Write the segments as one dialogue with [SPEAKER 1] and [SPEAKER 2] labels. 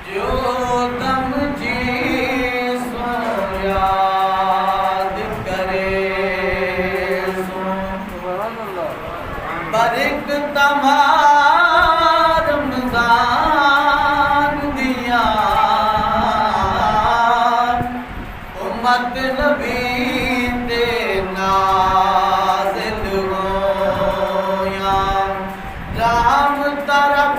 [SPEAKER 1] جو دم جی سو یاد کرے سو برک تمہار رمضان دیا امت نبی تے نازل ہویا رام طرف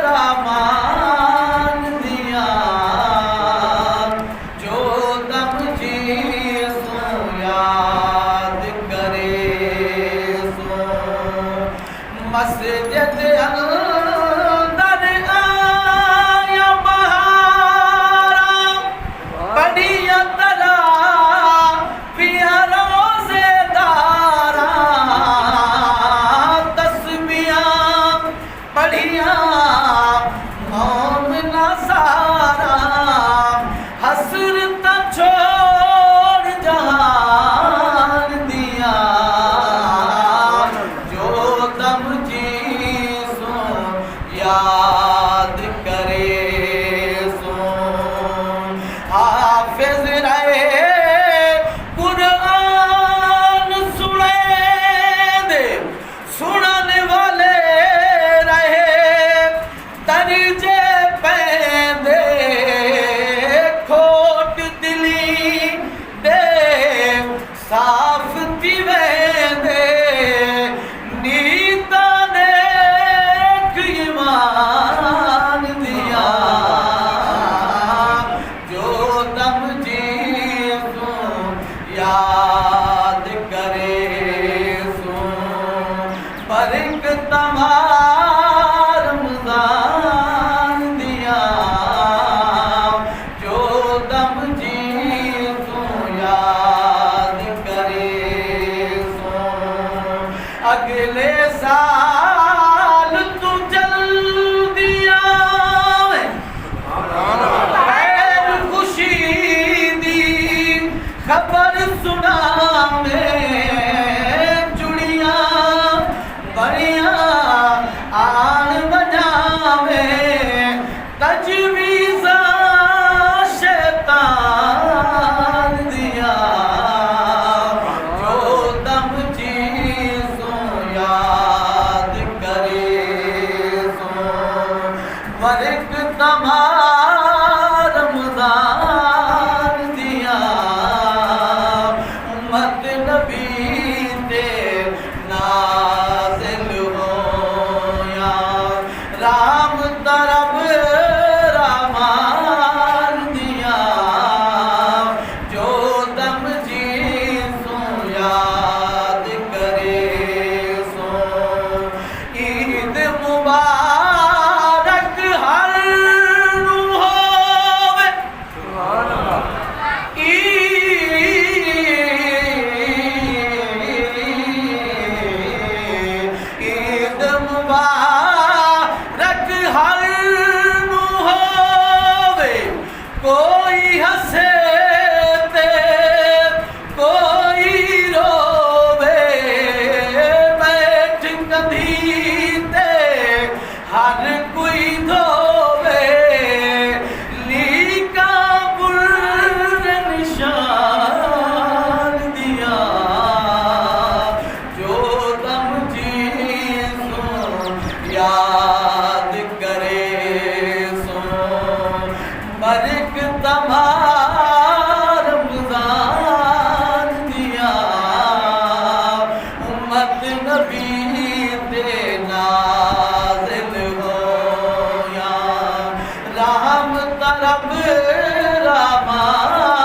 [SPEAKER 1] رامان دیا جو دم جی سو یاد کرے سو مسجد اندر آیا بہارا بڑیا تلا پیا روزے دارا تسبیحاں پڑھیا مومنا سارا حسرت چھوڑ جہان دیا جو دم جی سو یاد کرے سو حافظ رہے قرآن سنے دے سنن والے رہے درجے پیندے کھوٹ دلی دے صاف تھی ویندے نیتا نیک ایمان دیا جو دم جی سو یاد کرے سو برک تمہار رمضان دیا جو دم جی سو یاد کرے سو اگلے سال تو جلدی آوے خیر خوشی دی خبر سناوے چڑیاں بڑیاں آن بجاوے تجویزاں شیطان دیا جو دم جی سو یاد کرے سو برک تمہار رمضان دیا امت نبی تے نازل ہویا رام طرف رامان دیا جو دم جی سو یاد کرے سو عید مبارک ہر نو ہووے عید مبارک ہر نو ہووے کوئی ہسے تے کوئی رووے بیٹھ کدھی تے ہر کوئی دھووے لیکا بر نشان دیا جو دم جی سو یاد کرے سو برک تمہار رمضان دیا امت نبی تے نازل ہویا رام طرف رامان